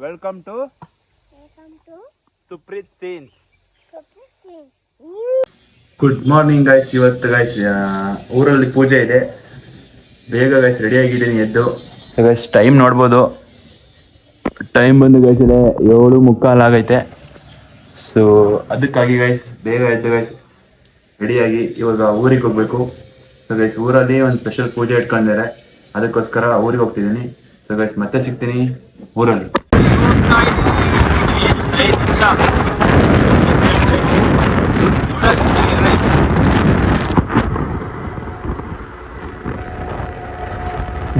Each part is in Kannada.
Welcome to Supreeth Scenes. Good morning guys. ಇವತ್ತು ಗೈಸ್ ಊರಲ್ಲಿ ಪೂಜೆ ಇದೆ. ಬೇಗ ಗೈಸ್ ರೆಡಿ ಆಗಿದ್ದೀನಿ ಎದ್ದು. ಗೈಸ್ ಟೈಮ್ ನೋಡ್ಬೋದು. ಟೈಮ್ ಬಂದು ಗೈಸ್ ಇದೆ 7:45 ಆಗೈತೆ. ಸೊ ಅದಕ್ಕಾಗಿ ಗೈಸ್ ಬೇಗ ಎದ್ದು ಗೈಸ್ ರೆಡಿಯಾಗಿ ಇವಾಗ ಊರಿಗೆ ಹೋಗ್ಬೇಕು. ಸೊ ಗೈಸ್ ಊರಲ್ಲಿ ಒಂದು ಸ್ಪೆಷಲ್ ಪೂಜೆ ಇಟ್ಕೊಂಡಿದ್ದಾರೆ, ಅದಕ್ಕೋಸ್ಕರ ಊರಿಗೆ ಹೋಗ್ತಿದ್ದೀನಿ. ಸೊ ಗೈಸ್ ಮತ್ತೆ ಸಿಗ್ತೀನಿ ಊರಲ್ಲಿ.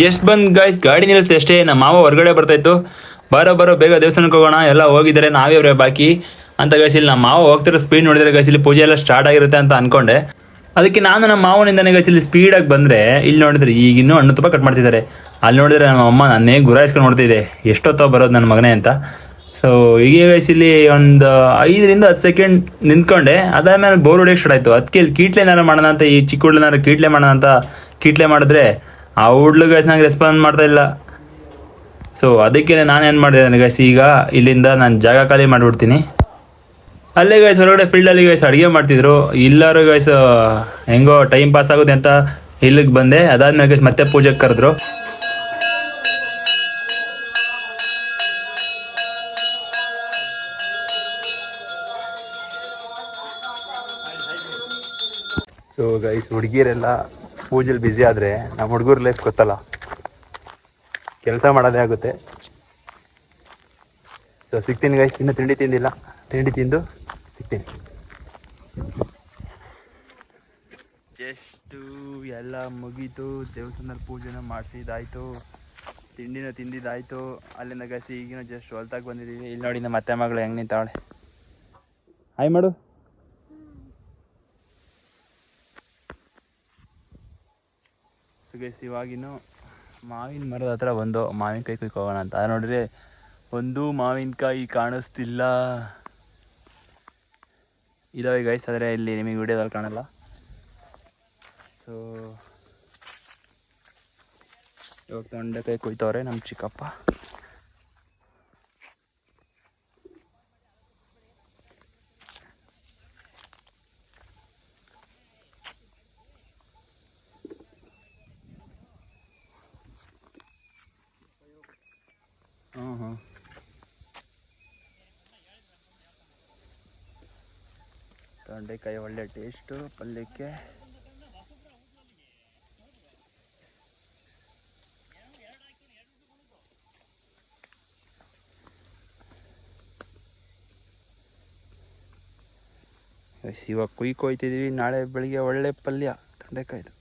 ಜಸ್ಟ್ ಬಂದ್ ಗೈಸ್ ಗಾಡಿ ನಿಲ್ಲಿಸ್ತೆ ಅಷ್ಟೇ. ನಮ್ಮ ಮಾವ ಹೊರಗಡೆ ಬರ್ತಾಯಿತ್ತು. ಬರೋ ಬೇಗ ದೇವಸ್ಥಾನಕ್ಕೆ ಹೋಗೋಣ, ಎಲ್ಲ ಹೋಗಿದ್ದಾರೆ, ನಾವೇ ಬಾಕಿ ಅಂತ ಗೈಸ್. ಇಲ್ಲಿ ನಮ್ಮ ಮಾವ ಹೋಗ್ತಿರೋ ಸ್ಪೀಡ್ ನೋಡಿದ್ರೆ ಗೈಸ್ ಇಲ್ಲಿ ಪೂಜೆ ಎಲ್ಲ ಸ್ಟಾರ್ಟ್ ಆಗಿರುತ್ತೆ ಅಂತ ಅನ್ಕೊಂಡೆ. ಅದಕ್ಕೆ ನಾನು ನಮ್ಮ ಮಾವನಿಂದನೇ ಗೈಸ್ ಇಲ್ಲಿ ಸ್ಪೀಡಾಗಿ ಬಂದರೆ ಇಲ್ಲಿ ನೋಡಿದ್ರೆ ಈಗ ಇನ್ನೂ ಹಣ್ಣು ತುಪ್ಪ ಕಟ್ ಮಾಡ್ತಿದ್ದಾರೆ. ಅಲ್ಲಿ ನೋಡಿದ್ರೆ ನಮ್ಮ ಅಮ್ಮ ನನ್ನೇ ಗುರಾಯಿಸ್ಕೊಂಡು ನೋಡ್ತಿದ್ದೆ, ಎಷ್ಟೊತ್ತೋ ಬರೋದು ನನ್ನ ಮಗನೇ ಅಂತ. ಸೊ ಈಗ ಗೈಸ್ ಇಲ್ಲಿ ಒಂದು 5-10 ಸೆಕೆಂಡ್ ನಿಂತ್ಕೊಂಡೆ. ಅದಾದ್ಮೇಲೆ ಬೋರ್ ಹೊಡೆಯೋಕೆ ಸ್ಟಾರ್ಟ್ ಆಯಿತು. ಅದಕ್ಕೆ ಇಲ್ಲಿ ಕೀಟ್ಲೆನಾರು ಮಾಡೋಣ ಅಂತ, ಈ ಚಿಕ್ಕ ಹುಡ್ಲನಾರು ಕೀಟ್ಲೆ ಮಾಡೋಣ ಅಂತ ಕೀಟ್ಲೆ ಮಾಡಿದ್ರೆ ಆ ಹುಡ್ಲು ಗೈಸ್ ನಂಗೆ ರೆಸ್ಪಾನ್ಸ್ ಮಾಡ್ತಾ ಇಲ್ಲ. ಸೊ ಅದಕ್ಕೆ ನಾನೇನು ಮಾಡಿದೆ ಗೈಸ್, ಈಗ ಇಲ್ಲಿಂದ ನಾನು ಜಾಗ ಖಾಲಿ ಮಾಡಿಬಿಡ್ತೀನಿ. ಅಲ್ಲೇ ಗೈಸ್ ಹೊರಗಡೆ ಫೀಲ್ಡಲ್ಲಿ ಗೈಸ್ ಅಡುಗೆ ಮಾಡ್ತಿದ್ರು. ಎಲ್ಲರೂ ಗೈಸ್ ಹೆಂಗೋ ಟೈಮ್ ಪಾಸ್ ಆಗುತ್ತೆ ಅಂತ ಇಲ್ಲಿಗೆ ಬಂದೆ. ಅದಾದ್ಮೇಲೆ ಗೈಸ್ ಮತ್ತೆ ಪೂಜೆಗೆ ಕರೆದ್ರು. ಸೊ ಗೈಸ್ ಹುಡುಗಿಯರೆಲ್ಲ ಪೂಜೆಲಿ ಬ್ಯುಸಿ ಆದರೆ ನಮ್ಮ ಹುಡುಗರ ಲೈಫ್ ಗೊತ್ತಲ್ಲ, ಕೆಲಸ ಮಾಡೋದೇ ಆಗುತ್ತೆ. ಸೊ ಸಿಗ್ತೀನಿ ಗೈಸ್, ಇನ್ನೂ ತಿಂಡಿ ತಿಂದಿಲ್ಲ, ತಿಂಡಿ ತಿಂದು ಸಿಗ್ತೀನಿ. ಎಷ್ಟು ಎಲ್ಲ ಮುಗೀತು, ದೇವಸ್ಥಾನದಲ್ಲಿ ಪೂಜೆನ ಮಾಡಿಸಿದ್ದಾಯಿತು, ತಿಂಡಿನ ತಿಂದಿದ್ದಾಯಿತು. ಅಲ್ಲಿಂದ ಗೈಸ್ ಈಗಿನ ಜಸ್ಟ್ ಹೊಲ್ತಾಗ ಬಂದಿದ್ದೀವಿ. ಇಲ್ಲಿ ನೋಡಿ ನಮ್ಮ ಅತ್ತೆ ಮಗಳು ಹೆಂಗೆ ನಿಂತಾವಳೆ. ಹಾಯ್ ಮಾಡು. ಗೈಸ್ ಇವಾಗಿನ್ನು ಮಾವಿನ ಮರದ ಹತ್ರ ಬಂದು ಮಾವಿನಕಾಯಿ ಕುಯ್ಕೋಗೋಣ ಅಂತ ನೋಡಿದ್ರೆ ಒಂದು ಮಾವಿನಕಾಯಿ ಕಾಣಿಸ್ತಿಲ್ಲ. ಇದಾವೆ ಗೈಸ್, ಆದರೆ ಇಲ್ಲಿ ನಿಮಗೆ ವಿಡಿಯೋದಲ್ಲಿ ಕಾಣಲ್ಲ. ಸೊ ಇವಾಗ ತೊಂಡೆಕಾಯಿ ಕುಯ್ತವ್ರೆ ನಮ್ಮ ಚಿಕ್ಕಪ್ಪ. ಹಾಂ ತೊಂಡೆಕಾಯಿ ಒಳ್ಳೆ ಟೇಸ್ಟು ಪಲ್ಯಕ್ಕೆ. ಇವಾಗ ಕುಯ್ಕೊಯ್ತಿದ್ದೀವಿ, ನಾಳೆ ಬೆಳಿಗ್ಗೆ ಒಳ್ಳೆ ಪಲ್ಯ ತೊಂಡೆಕಾಯ್ದು.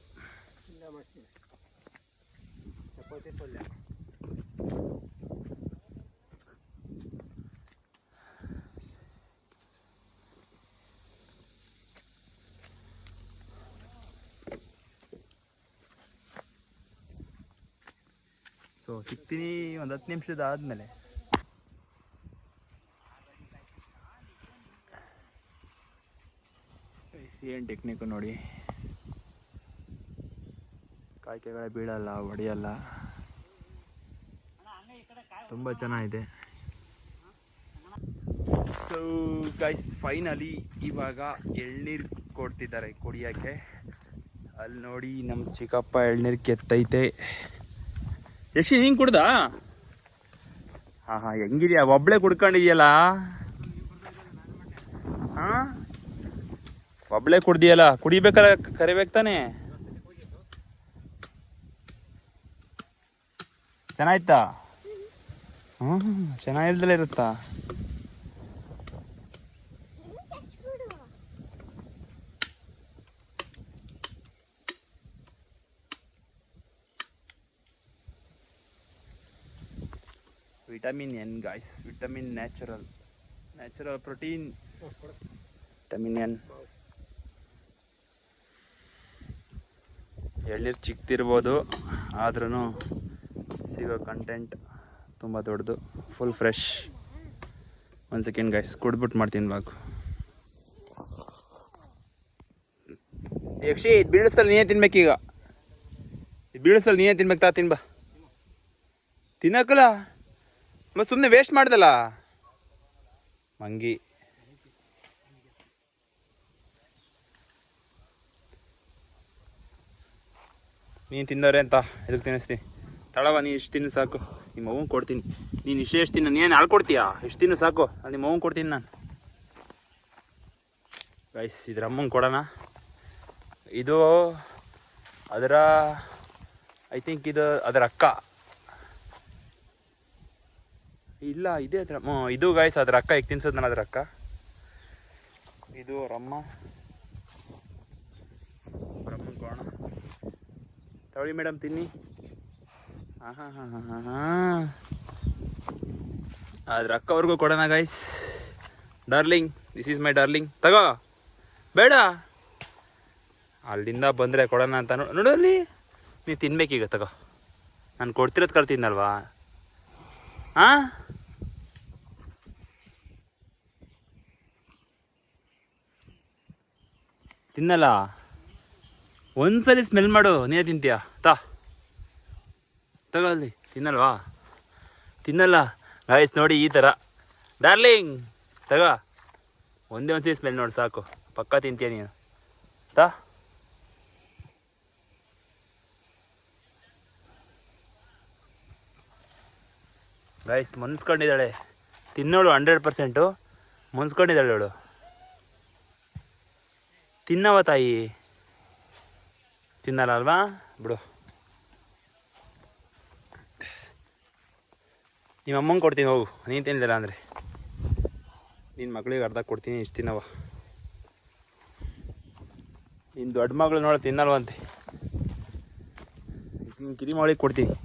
ಸೊ ಸಿಗ್ತೀನಿ ಒಂದು 10 ನಿಮಿಷದ ಆದಮೇಲೆ. ಏನು ಟೆಕ್ನಿಕ್ಕು ನೋಡಿ, ಕಾಯಿಕೆಗಳೇ ಬೀಳಲ್ಲ, ಹೊಡೆಯಲ್ಲ, ತುಂಬ ಚೆನ್ನಾಗಿದೆ. ಸೊ ಗೈಸ್ ಫೈನಲಿ ಇವಾಗ ಎಳ್ನೀರು ಕೊಡ್ತಿದ್ದಾರೆ ಕುಡಿಯೋಕ್ಕೆ. ಅಲ್ಲಿ ನೋಡಿ ನಮ್ಮ ಚಿಕ್ಕಪ್ಪ ಎಳ್ನೀರು ಕೆತ್ತೈತೆ. ಯಕ್ಷಿ ನೀನು ಕುಡ್ದಾ? ಹಾಂ ಹೆಂಗಿದ್ಯಾ, ಒಬ್ಳೆ ಕುಡ್ಕೊಂಡಿದ್ಯಲ್ಲ? ಹಾಂ ಒಬ್ಳೆ ಕುಡ್ದಿಯಲ್ಲ, ಕುಡಿಬೇಕಲ್ಲ, ಕರಿಬೇಕು ತಾನೆ. ಚೆನ್ನಾಯ್ತಾ? ಚೆನ್ನಾಗಿಲ್ದಲೇ ಇರುತ್ತಾ? Vitamin N guys, vitamin natural protein, vitamin N. ಎಳ್ನೀರು ಚಿಕ್ಕದಿರ್ಬೋದು, ಆದ್ರೂ ಸಿಗೋ ಕಂಟೆಂಟ್ ತುಂಬ ದೊಡ್ಡದು, ಫುಲ್ ಫ್ರೆಶ್. 1 ಸೆಕೆಂಡ್ ಗಾಯ್ಸ್, ಕುಡ್ಬಿಟ್ಟು ಮಾಡ್ತೀನಿ ಬಾಕು. ಯಕ್ಷಿ ಇದು ಬೀಳಿಸ್ತಲ್ಲ, ನೀನೇ ತಿನ್ಬೇಕೀಗ. ಇದು ಬೀಳಿಸ್ತಲ್ಲ, ನೀನೇ ತಿನ್ಬೇಕು. ತಿನ್ಬಾ, ತಿನ್ನಕ್ಕಲ್ಲ ಮತ್ತೆ ಸುಮ್ಮನೆ ವೇಸ್ಟ್ ಮಾಡ್ದಲ್ಲ ಮಂಗಿ. ನೀನು ತಿಂದವ್ರೆ ಅಂತ ಎದಕ್ಕೆ ತಿನ್ನಿಸ್ತೀನಿ? ತಳವ, ನೀನು ಇಷ್ಟು ತಿನ್ನು ಸಾಕು, ನಿಮ್ಮ ಮಗಂಗೆ ಕೊಡ್ತೀನಿ. ನೀನು ಇಷ್ಟೇ ಎಷ್ಟು ತಿನ್ನು, ನೀನು ಹಾಳು ಕೊಡ್ತೀಯಾ? ಎಷ್ಟು ತಿನ್ನು ಸಾಕು, ಅದು ನಿಮ್ಮ ಮಗಂಗೆ ಕೊಡ್ತೀನಿ ನಾನು. ಗೈಸ್, ಇದ್ರ ಅಮ್ಮಂಗೆ ಕೊಡೋಣ. ಇದು ಅದರ ಐ ಥಿಂಕ್ ಇದು ಅದರ ಅಕ್ಕ ಇಲ್ಲ, ಇದೇ ಅದರ ಇದು ಗೈಸ್ ಅದರ ಅಕ್ಕ. ಈಗ ತಿನ್ಸೋದು ನಾನು ಅದರ ಅಕ್ಕ. ಇದು ರಮ್ಮ ಕೊಡೋಣ. ತಗೊಳ್ಳಿ ಮೇಡಮ್, ತಿನ್ನಿ. ಹಾಂ ಹಾಂ ಹಾಂ ಹಾಂ ಹಾಂ ಹಾಂ ಅದ್ರ ಅಕ್ಕವ್ರಿಗೂ ಕೊಡೋಣ guys. Darling, this is my darling. ತಗೋ, ಬೇಡ ಅಲ್ಲಿಂದ ಬಂದರೆ ಕೊಡೋಣ ಅಂತ ನೋಡಲ್ಲಿ. ನೀನು ತಿನ್ಬೇಕೀಗ, ತಗೋ. ನಾನು ಕೊಡ್ತಿರೋದು ಕರ್ತಿದ್ದಲ್ವಾ? ಹಾಂ, ತಿನ್ನಲ್ಲ. ಒಂದ್ಸಲಿ ಸ್ಮೆಲ್ ಮಾಡು, ನೀನೇ ತಿಂತೀಯ. ತಗೋ ಅಲ್ಲಿ. ತಿನ್ನಲ್ವಾ? ತಿನ್ನಲ್ಲ ಗೈಸ್. ನೋಡಿ ಈ ಥರ ಡಾರ್ಲಿಂಗ್, ತಗೋ. ಒಂದೇ ಒಂದ್ಸಲಿ ಸ್ಮೆಲ್ ನೋಡಿ ಸಾಕು, ಪಕ್ಕ ತಿಂತೀಯ ನೀನು. ಗೈಸ್ ಮುನ್ಸ್ಕೊಂಡಿದ್ದಾಳೆ, ತಿನ್ನೋಳು 100%. ಮುನ್ಸ್ಕೊಂಡಿದ್ದಾಳೆ ಅವಳು. ತಿನ್ನವ ತಾಯಿ. ತಿನ್ನಲ್ಲ ಅಲ್ವಾ? ಬಿಡು. ನಿಮ್ಮ ಅಮ್ಮಂಗೆ ಕೊಡ್ತೀನಿ, ಹೋಗು. ನೀನು ತಿನ್ನಲಿಲ್ಲ ಅಂದರೆ ನಿನ್ನ ಮಗಳಿಗೆ ಅರ್ಧ ಕೊಡ್ತೀನಿ. ಇಷ್ಟು ತಿನ್ನವ. ನಿನ್ನ ದೊಡ್ಡ ಮಗಳು ನೋಡು, ತಿನ್ನಲ್ವಂತೆ. ನಿನ್ನ ಕಿರಿ ಮಗಳಿಗೆ ಕೊಡ್ತೀನಿ.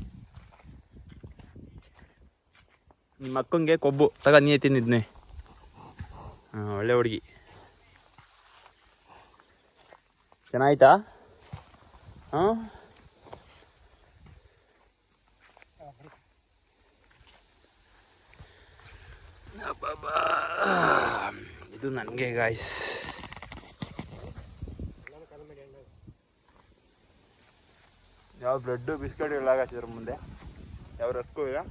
ನಿಮ್ಮ ಅಕ್ಕಂಗೆ ಕೊಬ್ಬು. ತಗ, ನೀನೇ ತಿಂದಿದ್ನೆ. ಹಾಂ, ಒಳ್ಳೆ ಹುಡುಗಿ. ಚೆನ್ನಾಯ್ತಾ? ಹಾಂ, ಇದು ನನಗೆ ಗಾಯ್ಸ್. ಯಾವ ಬ್ರೆಡ್ಡು ಬಿಸ್ಕೆಟ್ ಎಲ್ಲ ಹಾಕಿದ್ರ ಮುಂದೆ, ಯಾವ ರಸ್ಕು ಇಲ್ಲ.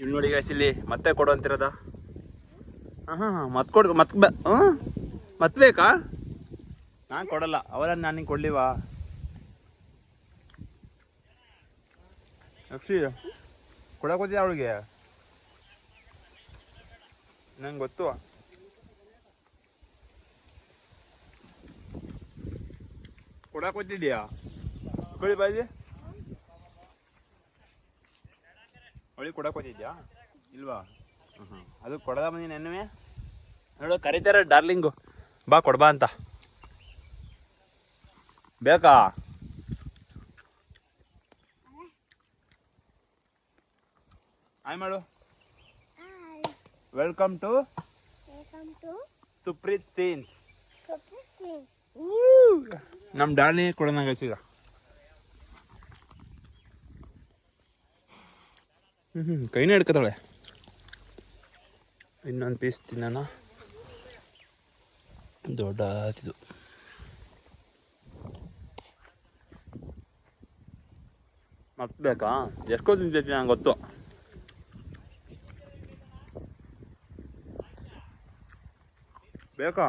ಇಲ್ಲಿ ನೋಡಿ ಗಾಯ್ಸ್, ಇಲ್ಲಿ ಮತ್ತೆ ಕೊಡು ಅಂತಿರೋದ. ಹಾಂ ಮತ್ತೆ ಕೊಡು. ಮತ್ತೆ ಬೇಕಾ? ನಾನು ಕೊಡಲ್ಲ. ಅವರ ನಾನು ನಿಂಗೆ ಕೊಡ್ಲಿವಾ? ಅಕ್ಷಿ ಕೊಡಕ್ಕೆ ಹೋಗ್ತಿದ್ದೆ ಅವಳಿಗೆ. ನಂಗೆ ಗೊತ್ತು. ಕೊಡಕ್ಕೆ ಹೋಗ್ತಿದ್ಯಾ? ಕೊಡಿ ಬಾಜಿ. ಅವಳಿಗೆ ಕೊಡಕ್ಕೆ ಹೋಗ್ತಿದ್ಯಾ? ಇಲ್ವಾ? ಅದು ಕೊಡದ ಬಂದಿ ನೆನ್ನೆ ನೋಡು. ಕರೀತಾರೆ ಡಾರ್ಲಿಂಗು, ಬಾ ಕೊಡ್ಬಾ ಅಂತ. ಬೇಕಾ? ಹಾಯ್ ಮಾಡು. Welcome to Supreeth Scenes. ನಮ್ಮ ಡಾರ್ಲಿಂಗ್ ಕೊಡೋಣ ಈಗ. ಕೈನೇ ಹಿಡ್ಕೊತಾಳೆ. ಇನ್ನೊಂದು ಪೀಸ್ ತಿನ್ನೋಣ. ದೊಡ್ಡದಿದು. ಮತ್ತೆ ಬೇಕಾ? ಎಷ್ಟೋ ತಿಂತೀನಿ ನಂಗೆ ಗೊತ್ತು. ಬೇಕಾ?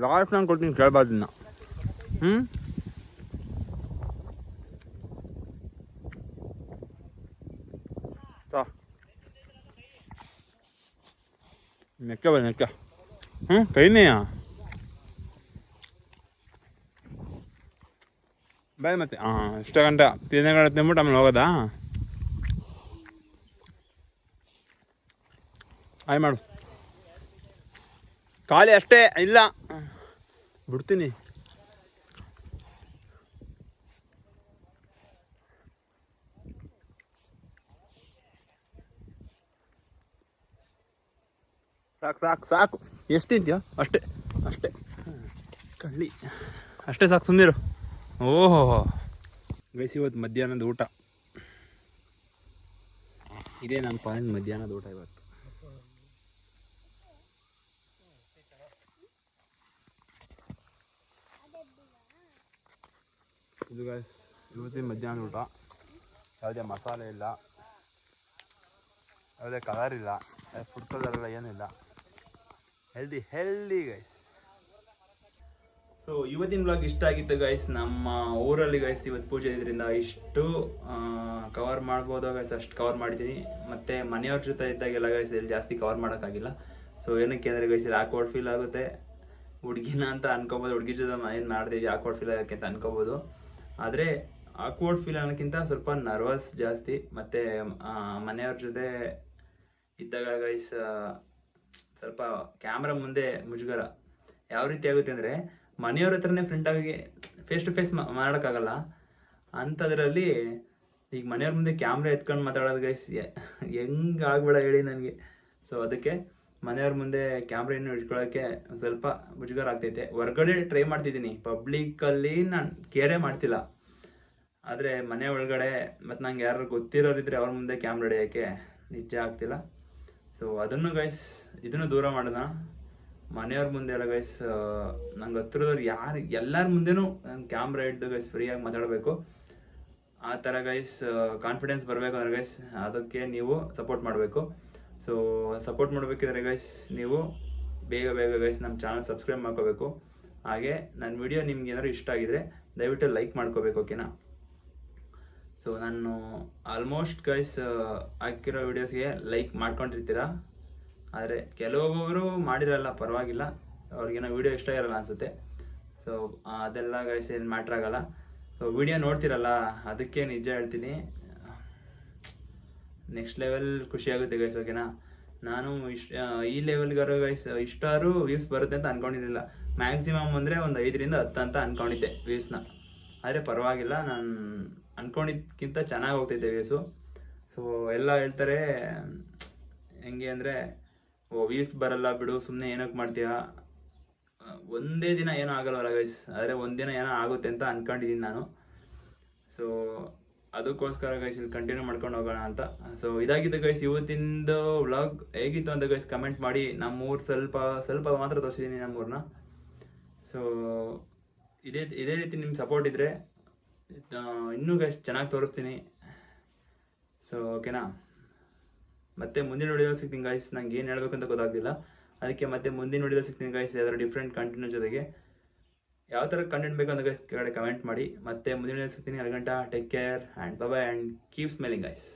ಲಾಸ್ಟ್ ನಾನು ಕೊಡ್ತೀನಿ, ಕೇಳಬಾರ್ದು ಇನ್ನು. ನೆಕ್ಕ ಬರ ನೆಕ್ಕ. ಕೈನೇಯಾ? ಬಾಯ್ ಮತ್ತೆ. ಇಷ್ಟ ಗಂಟೆ ತಿಂದ್ಬಿಟ್ಟು ಆಮೇಲೆ ಹೋಗೋದಾ? ಆಯ್ ಮಾಡು. ಖಾಲಿ ಅಷ್ಟೇ, ಇಲ್ಲ ಬಿಡ್ತೀನಿ. ಸಾಕು ಸಾಕು ಸಾಕು. ಎಷ್ಟು ತಿಂತೀಯೋ ಅಷ್ಟೇ ಅಷ್ಟೇ. ಕಳ್ಳಿ ಅಷ್ಟೇ ಸಾಕು, ಸುಮ್ಮನಿರು. ಓಹೋ ಗೈಸ್, ಇವತ್ತು ಮಧ್ಯಾಹ್ನದ ಊಟ ಇದೇ. ನನ್ನ ಪಾಲಿನ ಮಧ್ಯಾಹ್ನದ ಊಟ ಇವತ್ತು. ಇದು ಗೈಸ್ ಇವತ್ತಿನ ಮಧ್ಯಾಹ್ನ ಊಟ. ಯಾವುದೇ ಮಸಾಲೆ ಇಲ್ಲ, ಯಾವುದೇ ಕಲರ್ ಇಲ್ಲ, ಫುಡ್ ಕಲರ್ ಎಲ್ಲ ಏನಿಲ್ಲ. Healthy guys. ಸೊ ಇವತ್ತಿನ ಬ್ಲಾಗ್ ಇಷ್ಟ ಆಗಿತ್ತು ಗೈಸ್. ನಮ್ಮ ಊರಲ್ಲಿ ಗೈಸ್ ಇವತ್ತು ಪೂಜೆ ಇದರಿಂದ ಇಷ್ಟು ಕವರ್ ಮಾಡ್ಬೋದು ಗೈಸ್, ಅಷ್ಟು ಕವರ್ ಮಾಡಿದ್ದೀನಿ. ಮತ್ತು ಮನೆಯವ್ರ ಜೊತೆ ಇದ್ದಾಗೆಲ್ಲ ಗೈಸ್ ಇಲ್ಲಿ ಜಾಸ್ತಿ ಕವರ್ ಮಾಡೋಕ್ಕಾಗಿಲ್ಲ. ಸೊ ಏನಕ್ಕೆ ಅಂದರೆ ಗೈಸ್ ಇಲ್ಲಿ ಆಕ್ವರ್ಡ್ ಫೀಲ್ ಆಗುತ್ತೆ. ಹುಡುಗಿನ ಅಂತ ಅನ್ಕೋಬೋದು, ಹುಡುಗಿ ಜೊತೆ ಏನು ಮಾಡ್ತೀವಿ ಆಕ್ವರ್ಡ್ ಫೀಲ್ ಆಗೋಕ್ಕೆ ಅಂತ ಅನ್ಕೋಬೋದು. ಆದರೆ ಆಕ್ವರ್ಡ್ ಫೀಲ್ ಅನ್ನೋಕ್ಕಿಂತ ಸ್ವಲ್ಪ ನರ್ವಸ್ ಜಾಸ್ತಿ. ಮತ್ತು ಮನೆಯವ್ರ ಜೊತೆ ಇದ್ದಾಗ ಗೈಸ್ ಸ್ವಲ್ಪ ಕ್ಯಾಮ್ರಾ ಮುಂದೆ ಮುಜುಗರ ಯಾವ ರೀತಿ ಆಗುತ್ತೆ ಅಂದರೆ ಮನೆಯವ್ರ ಹತ್ರನೇ ಫ್ರೆಂಟಾಗಿ ಫೇಸ್ ಟು ಫೇಸ್ ಮಾಡೋಕ್ಕಾಗಲ್ಲ. ಅಂಥದ್ರಲ್ಲಿ ಈಗ ಮನೆಯವ್ರ ಮುಂದೆ ಕ್ಯಾಮ್ರಾ ಎತ್ಕೊಂಡು ಮಾತಾಡೋದು ಗೈಸ್ ಹೆಂಗೆ ಆಗ್ಬೇಡ ಹೇಳಿ ನನಗೆ. ಸೊ ಅದಕ್ಕೆ ಮನೆಯವ್ರ ಮುಂದೆ ಕ್ಯಾಮ್ರಾ ಇನ್ನೂ ಇಟ್ಕೊಳ್ಳೋಕ್ಕೆ ಸ್ವಲ್ಪ ಮುಜುಗರ ಆಗ್ತೈತೆ. ಹೊರ್ಗಡೆ ಟ್ರೈ ಮಾಡ್ತಿದ್ದೀನಿ, ಪಬ್ಲಿಕ್ಕಲ್ಲಿ ನಾನು ಕೇರೇ ಮಾಡ್ತಿಲ್ಲ. ಆದರೆ ಮನೆ ಒಳಗಡೆ ಮತ್ತು ನಂಗೆ ಯಾರು ಗೊತ್ತಿರೋರಿದ್ರೆ ಅವ್ರ ಮುಂದೆ ಕ್ಯಾಮ್ರಾ ಹಿಡಿಯೋಕ್ಕೆ ನಿಜ ಆಗ್ತಿಲ್ಲ. ಸೊ ಅದನ್ನು ಗೈಸ್ ಇದನ್ನು ದೂರ ಮಾಡೋಣ. ಮನೆಯವ್ರ ಮುಂದೆ ಎಲ್ಲ ಗೈಸ್ ನಂಗೆ ಹತ್ತಿರದವ್ರು ಯಾರು ಎಲ್ಲರ ಮುಂದೆನೂ ಕ್ಯಾಮ್ರಾ ಹಿಡ್ದು ಗೈಸ್ ಫ್ರೀಯಾಗಿ ಮಾತಾಡಬೇಕು. ಆ ಥರ ಗೈಸ್ ಕಾನ್ಫಿಡೆನ್ಸ್ ಬರಬೇಕು ಅಂದರೆ ಗೈಸ್ ಅದಕ್ಕೆ ನೀವು ಸಪೋರ್ಟ್ ಮಾಡಬೇಕು. ಸೊ ಸಪೋರ್ಟ್ ಮಾಡಬೇಕಿದ್ರೆ ಗೈಸ್ ನೀವು ಬೇಗ ಗೈಸ್ ನಮ್ಮ ಚಾನಲ್ ಸಬ್ಸ್ಕ್ರೈಬ್ ಮಾಡ್ಕೋಬೇಕು. ಹಾಗೆ ನನ್ನ ವಿಡಿಯೋ ನಿಮ್ಗೆ ಏನಾದ್ರು ಇಷ್ಟ ಆಗಿದ್ರೆ ದಯವಿಟ್ಟು ಲೈಕ್ ಮಾಡ್ಕೋಬೇಕು, ಓಕೆನಾ. ಸೊ ನಾನು ಆಲ್ಮೋಸ್ಟ್ ಗೈಸ್ ಹಾಕಿರೋ ವೀಡಿಯೋಸ್ಗೆ ಲೈಕ್ ಮಾಡ್ಕೊಂಡಿರ್ತೀರ. ಆದರೆ ಕೆಲವೊಬ್ಬರು ಮಾಡಿರಲ್ಲ, ಪರವಾಗಿಲ್ಲ, ಅವ್ರಿಗೇನೋ ವೀಡಿಯೋ ಇಷ್ಟ ಇರಲ್ಲ ಅನಿಸುತ್ತೆ. ಸೊ ಅದೆಲ್ಲ ಗೈಸ್ ಏನು ಮ್ಯಾಟ್ರ್ ಆಗಲ್ಲ. ಸೊ ವಿಡಿಯೋ ನೋಡ್ತಿರಲ್ಲ ಅದಕ್ಕೆ ನಿಜ ಹೇಳ್ತೀನಿ, ನೆಕ್ಸ್ಟ್ ಲೆವೆಲ್ ಖುಷಿ ಆಗುತ್ತೆ ಗೈಸ್, ಓಕೆನಾ. ನಾನು ಈ ಲೆವೆಲ್ಗಾರು ಗೈಸ್ ಇಷ್ಟಾರು ವ್ಯೂಸ್ ಬರುತ್ತೆ ಅಂತ ಅಂದ್ಕೊಂಡಿರಲಿಲ್ಲ. ಮ್ಯಾಕ್ಸಿಮಮ್ ಅಂದರೆ ಒಂದು 5ರಿಂದ 10 ಅಂತ ಅಂದ್ಕೊಂಡಿದ್ದೆ ವ್ಯೂಸ್ನ. ಆದರೆ ಪರವಾಗಿಲ್ಲ, ನಾನು ಅಂದ್ಕೊಂಡಿದ್ದಕ್ಕಿಂತ ಚೆನ್ನಾಗಿ ಹೋಗ್ತೈತೆ ವ್ಯೂಸು. ಸೊ ಎಲ್ಲ ಹೇಳ್ತಾರೆ ಹೆಂಗೆ ಅಂದರೆ ವ್ಯೂಸ್ ಬರಲ್ಲ ಬಿಡು, ಸುಮ್ಮನೆ ಏನಕ್ಕೆ ಮಾಡ್ತೀಯಾ, ಒಂದೇ ದಿನ ಏನೋ ಆಗಲ್ವಲ್ಲ ಗೈಸ್. ಆದರೆ ಒಂದಿನ ಏನೋ ಆಗುತ್ತೆ ಅಂತ ಅಂದ್ಕೊಂಡಿದ್ದೀನಿ ನಾನು. ಸೊ ಅದಕ್ಕೋಸ್ಕರ ಗೈಸ್ ಇಲ್ಲಿ ಕಂಟಿನ್ಯೂ ಮಾಡ್ಕೊಂಡು ಹೋಗೋಣ ಅಂತ. ಸೊ ಇದಾಗಿದೆ ಗೈಸ್ ಇವತ್ತಿಂದು ವ್ಲಾಗ್. ಹೇಗಿತ್ತು ಅಂತ ಗೈಸ್ ಕಮೆಂಟ್ ಮಾಡಿ. ನಮ್ಮೂರು ಸ್ವಲ್ಪ ಮಾತ್ರ ತೋರಿಸಿದ್ದೀನಿ ನಮ್ಮೂರನ್ನ. ಸೊ ಇದೇ ರೀತಿ ನಿಮ್ಮ ಸಪೋರ್ಟ್ ಇದ್ದರೆ ಇನ್ನೂ ಗೈಸ್ ಚೆನ್ನಾಗಿ ತೋರಿಸ್ತೀನಿ. ಸೊ ಓಕೆನಾ. ಮತ್ತೆ ಮುಂದಿನ ವಿಡಿಯೋದಲ್ಲಿ ಸಿಗ್ತೀನಿ ಗೈಸ್. ನಂಗೆ ಏನು ಹೇಳಬೇಕು ಅಂತ ಗೊತ್ತಾಗ್ತಿಲ್ಲ, ಅದಕ್ಕೆ ಮತ್ತೆ ಮುಂದಿನ ವಿಡಿಯೋದಲ್ಲಿ ಸಿಗ್ತೀನಿ ಗೈಸ್. ಯಾವ್ದಾದ್ರು ಡಿಫ್ರೆಂಟ್ ಕಂಟೆಂಟ್ ಜೊತೆಗೆ ಯಾವ ಥರ ಕಂಟೆಂಟ್ ಬೇಕು ಅಂತ ಗೈಸ್ ಕೆಳಗಡೆ ಕಮೆಂಟ್ ಮಾಡಿ. ಮತ್ತೆ ಮುಂದಿನ ವಿಡಿಯೋದಲ್ಲಿ ಸಿಗ್ತೀನಿ. 2 ಗಂಟೆ. Take care and bye and keep smiling guys.